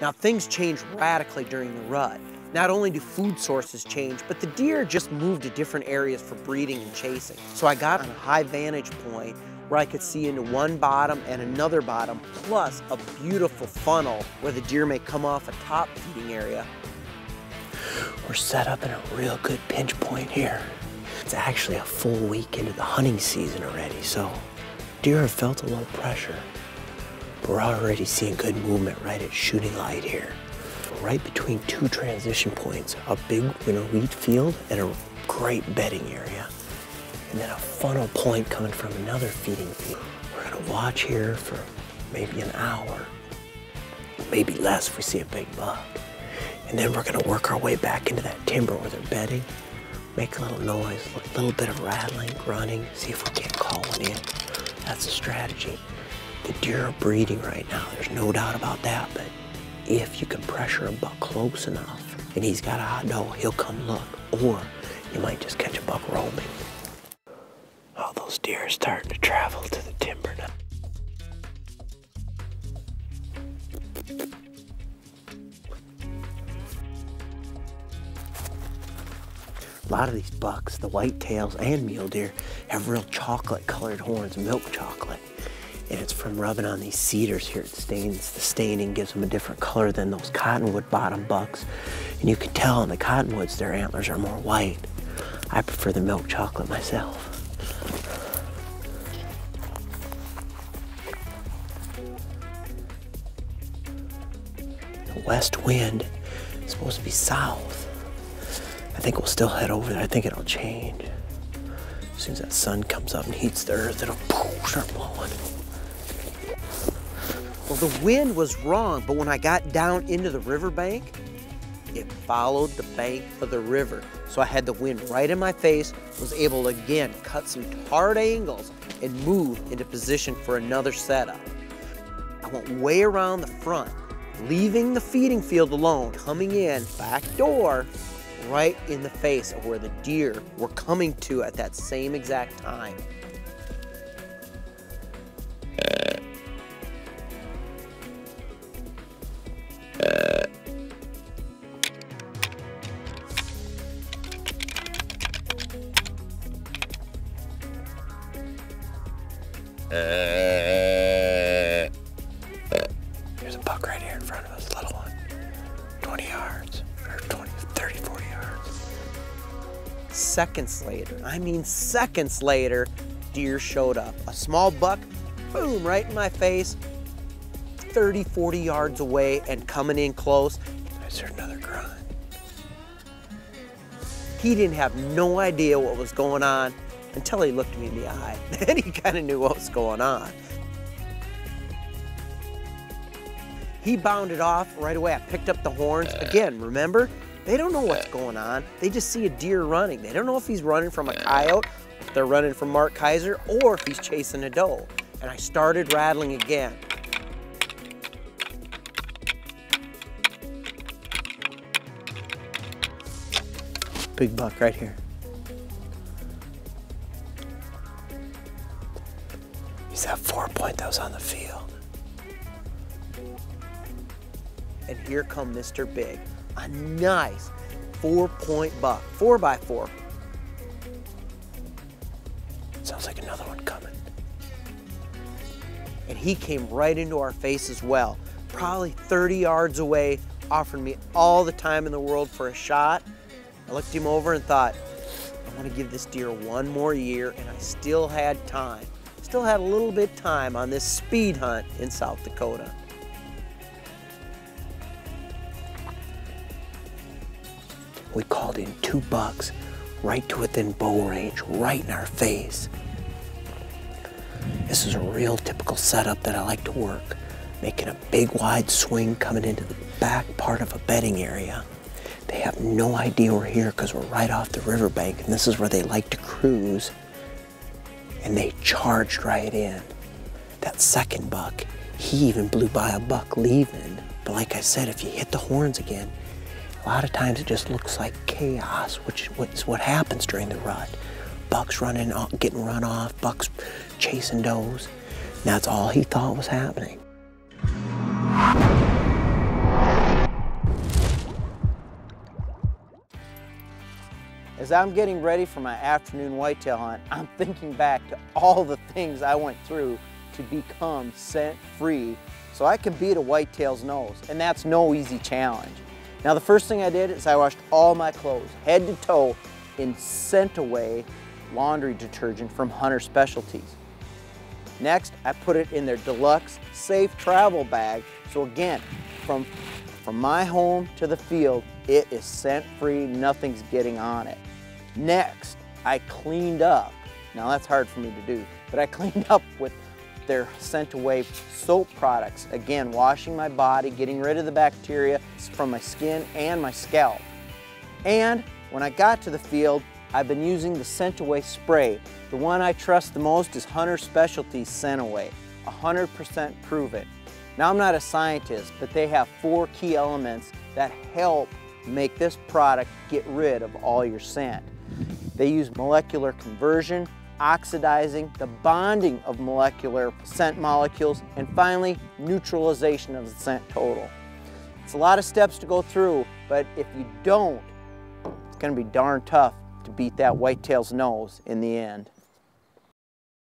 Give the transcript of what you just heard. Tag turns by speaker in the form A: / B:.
A: Now things change radically during the rut. Not only do food sources change, but the deer just move to different areas for breeding and chasing. So I got on a high vantage point where I could see into one bottom and another bottom, plus a beautiful funnel where the deer may come off a top feeding area. We're set up in a real good pinch point here. It's actually a full week into the hunting season already, so deer have felt a little pressure. We're already seeing good movement right at shooting light here. Right between two transition points, a big winter wheat field and a great bedding area. And then a funnel point coming from another feeding field. We're gonna watch here for maybe an hour, maybe less if we see a big buck. And then we're gonna work our way back into that timber where they're bedding, make a little noise, a little bit of rattling, grunting, see if we can't call one in. That's the strategy. The deer are breeding right now, there's no doubt about that, but if you can pressure a buck close enough and he's got a hot dog, he'll come look, or you might just catch a buck roaming. Oh, those deer are starting to travel to the timber now. A lot of these bucks, the whitetails and mule deer, have real chocolate colored horns, milk chocolate. And it's from rubbing on these cedars here. It stains, the staining gives them a different color than those cottonwood bottom bucks. And you can tell in the cottonwoods their antlers are more white. I prefer the milk chocolate myself. The west wind is supposed to be south. I think we'll still head over there. I think it'll change. As soon as that sun comes up and heats the earth, it'll start blowing. Well, the wind was wrong, but when I got down into the riverbank, it followed the bank of the river. So I had the wind right in my face, was able to again cut some hard angles and move into position for another setup. I went way around the front, leaving the feeding field alone, coming in back door, right in the face of where the deer were coming to at that same exact time. There's a buck right here in front of us, little one. 20 yards, or 20, 30, 40 yards. Seconds later, I mean seconds later, deer showed up. A small buck, boom, right in my face, 30, 40 yards away and coming in close. I just heard another grunt. He didn't have no idea what was going on until he looked me in the eye. Then he kind of knew what was going on. He bounded off right away. I picked up the horns. Again, remember, they don't know what's going on. They just see a deer running. They don't know if he's running from a coyote, if they're running from Mark Kayser, or if he's chasing a doe. And I started rattling again. Big buck right here. He's that 4-point that was on the field. And here come Mr. Big. A nice 4-point buck, 4x4. Sounds like another one coming. And he came right into our face as well. Probably 30 yards away, offering me all the time in the world for a shot. I looked him over and thought, I want to give this deer one more year, and I still had time. Still had a little bit of time on this speed hunt in South Dakota. We called in 2 bucks right to within bow range, right in our face. This is a real typical setup that I like to work, making a big wide swing coming into the back part of a bedding area. They have no idea we're here because we're right off the riverbank, and this is where they like to cruise. And they charged right in. That second buck, he even blew by a buck leaving. But like I said, if you hit the horns again, a lot of times it just looks like chaos, which is what happens during the rut. Bucks running, getting run off, bucks chasing does. And that's all he thought was happening.
B: As I'm getting ready for my afternoon whitetail hunt, I'm thinking back to all the things I went through to become scent-free so I can beat a whitetail's nose, and that's no easy challenge. Now the first thing I did is I washed all my clothes, head to toe, in Scent Away laundry detergent from Hunter Specialties. Next, I put it in their deluxe safe travel bag, so again, from my home to the field, it is scent-free, nothing's getting on it. Next, I cleaned up. Now that's hard for me to do, but I cleaned up with their Scent Away soap products. Again, washing my body, getting rid of the bacteria from my skin and my scalp. And when I got to the field, I've been using the Scent Away spray. The one I trust the most is Hunter Specialties Scent Away, 100% proven. Now I'm not a scientist, but they have 4 key elements that help make this product get rid of all your scent. They use molecular conversion, oxidizing, the bonding of molecular scent molecules, and finally, neutralization of the scent total. It's a lot of steps to go through, but if you don't, it's going to be darn tough to beat that whitetail's nose in the end.